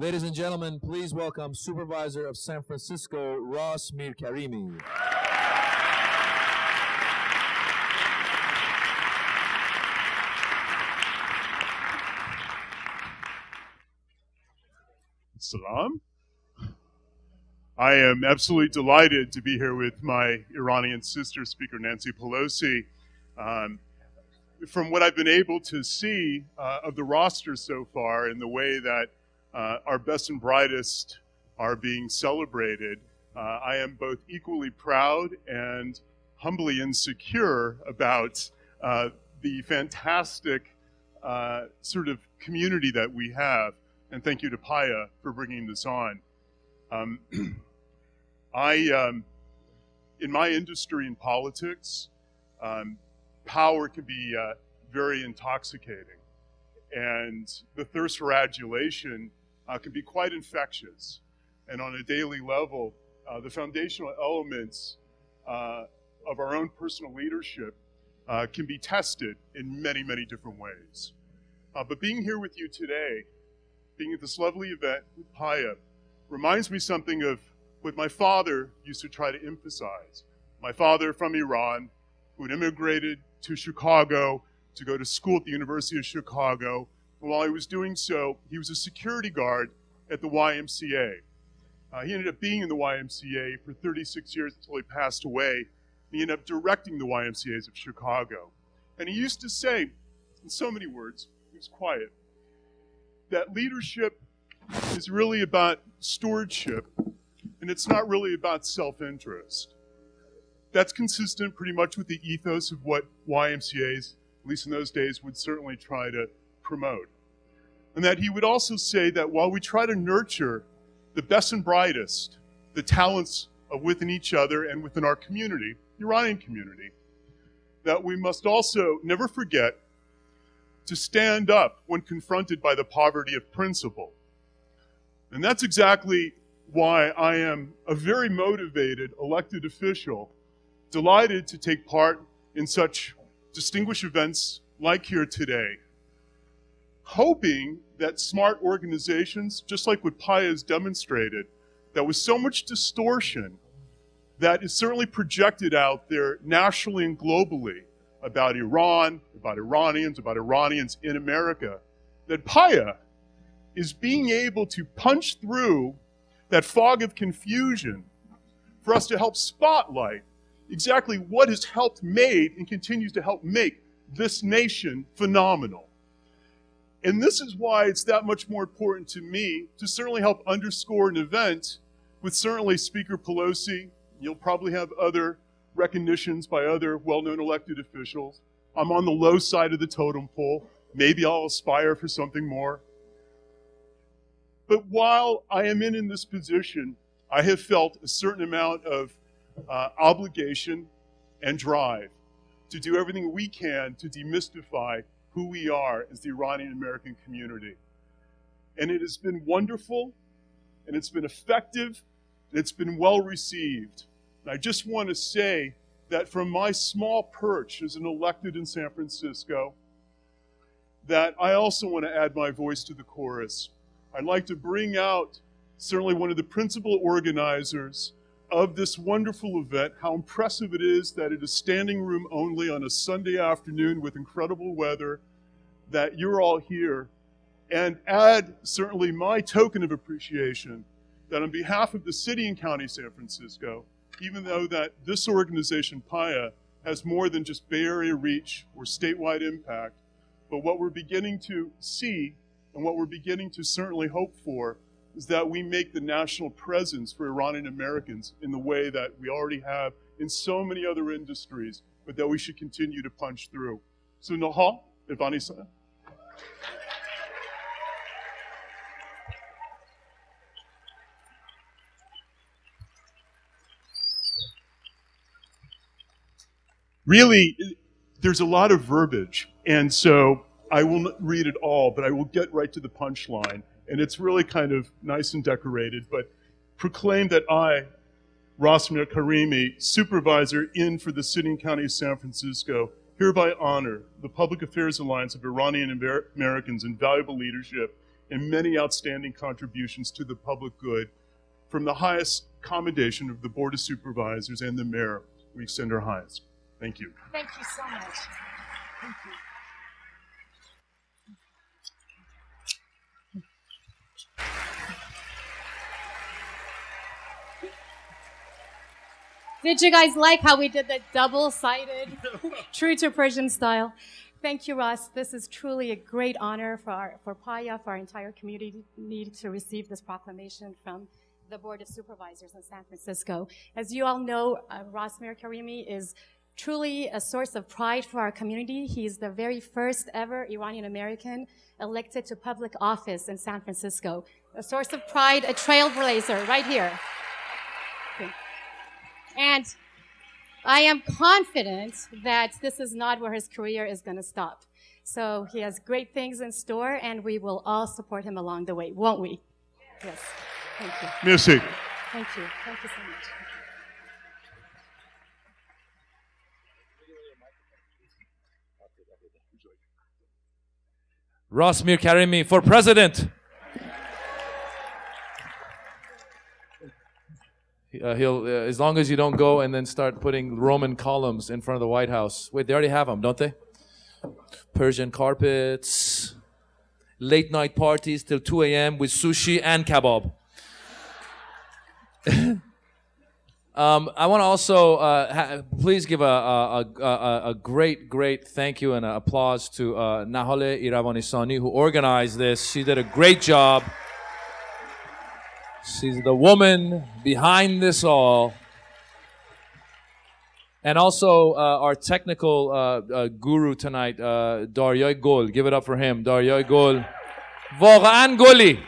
Ladies and gentlemen, please welcome Supervisor of San Francisco, Ross Mirkarimi. Salam. I am absolutely delighted to be here with my Iranian sister, Speaker Nancy Pelosi. From what I've been able to see of the roster so far and the way that our best and brightest are being celebrated, I am both equally proud and humbly insecure about the fantastic sort of community that we have. And thank you to PAAIA for bringing this on. In my industry in politics, power can be very intoxicating. And the thirst for adulation can be quite infectious. And on a daily level, the foundational elements of our own personal leadership can be tested in many, many different ways. But being here with you today, being at this lovely event with PAAIA, reminds me something of what my father used to try to emphasize. My father from Iran, who had immigrated to Chicago to go to school at the University of Chicago. And while he was doing so, he was a security guard at the YMCA. He ended up being in the YMCA for 36 years until he passed away. He ended up directing the YMCAs of Chicago. And he used to say, in so many words, he was quiet, that leadership is really about stewardship, and it's not really about self-interest. That's consistent pretty much with the ethos of what YMCAs, at least in those days, would certainly try to promote. And that he would also say that while we try to nurture the best and brightest, the talents within each other and within our community, the Iranian community, that we must also never forget to stand up when confronted by the poverty of principle. And that's exactly why I am a very motivated elected official, delighted to take part in such distinguished events like here today, hoping that smart organizations, just like what PAAIA has demonstrated, that with so much distortion that is certainly projected out there nationally and globally, about Iran, about Iranians in America, that PAAIA is being able to punch through that fog of confusion for us to help spotlight exactly what has helped made and continues to help make this nation phenomenal. And this is why it's that much more important to me to certainly help underscore an event with certainly Speaker Pelosi. You'll probably have other recognitions by other well-known elected officials. I'm on the low side of the totem pole. Maybe I'll aspire for something more. But while I am in this position, I have felt a certain amount of obligation and drive to do everything we can to demystify who we are as the Iranian-American community. And it has been wonderful, and it's been effective, and it's been well received. And I just want to say that from my small perch as an elected in San Francisco, that I also want to add my voice to the chorus. I'd like to bring out certainly one of the principal organizers of this wonderful event, how impressive it is that it is standing room only on a Sunday afternoon with incredible weather, that you're all here, and add certainly my token of appreciation that on behalf of the city and county of San Francisco, even though that this organization, PAAIA, has more than just Bay Area reach or statewide impact, but what we're beginning to see and what we're beginning to certainly hope for is that we make the national presence for Iranian Americans in the way that we already have in so many other industries, but that we should continue to punch through. So Naha, Ivani-san. Really, there's a lot of verbiage, and so I will not read it all, but I will get right to the punchline. And it's really kind of nice and decorated, but proclaim that I, Ross Mirkarimi, Supervisor in for the City and County of San Francisco, hereby honor the Public Affairs Alliance of Iranian Americans' invaluable leadership and many outstanding contributions to the public good. From the highest commendation of the Board of Supervisors and the Mayor, we extend our highest. Thank you. Thank you so much. Thank you. Did you guys like how we did the double-sided, true to Persian style? Thank you, Ross. This is truly a great honor for PAAIA, for our entire community to receive this proclamation from the Board of Supervisors in San Francisco. As you all know, Ross Mirkarimi is truly a source of pride for our community. He's the very first ever Iranian-American elected to public office in San Francisco. A source of pride, a trailblazer right here. Okay. And I am confident that this is not where his career is going to stop. So he has great things in store, and we will all support him along the way, won't we? Yes. Thank you. Merci. Thank you. Thank you so much. Ross Mirkarimi for president. He'll as long as you don't go and then start putting Roman columns in front of the White House. Wait, they already have them, don't they? Persian carpets, late night parties till 2 a.m. with sushi and kebab. I want to also please give a great thank you and applause to Nahale Iravanisani, who organized this. She did a great job. She's the woman behind this all. And also our technical guru tonight, Daryay Gol. Give it up for him. Daryay Gol. واقعاً گلی.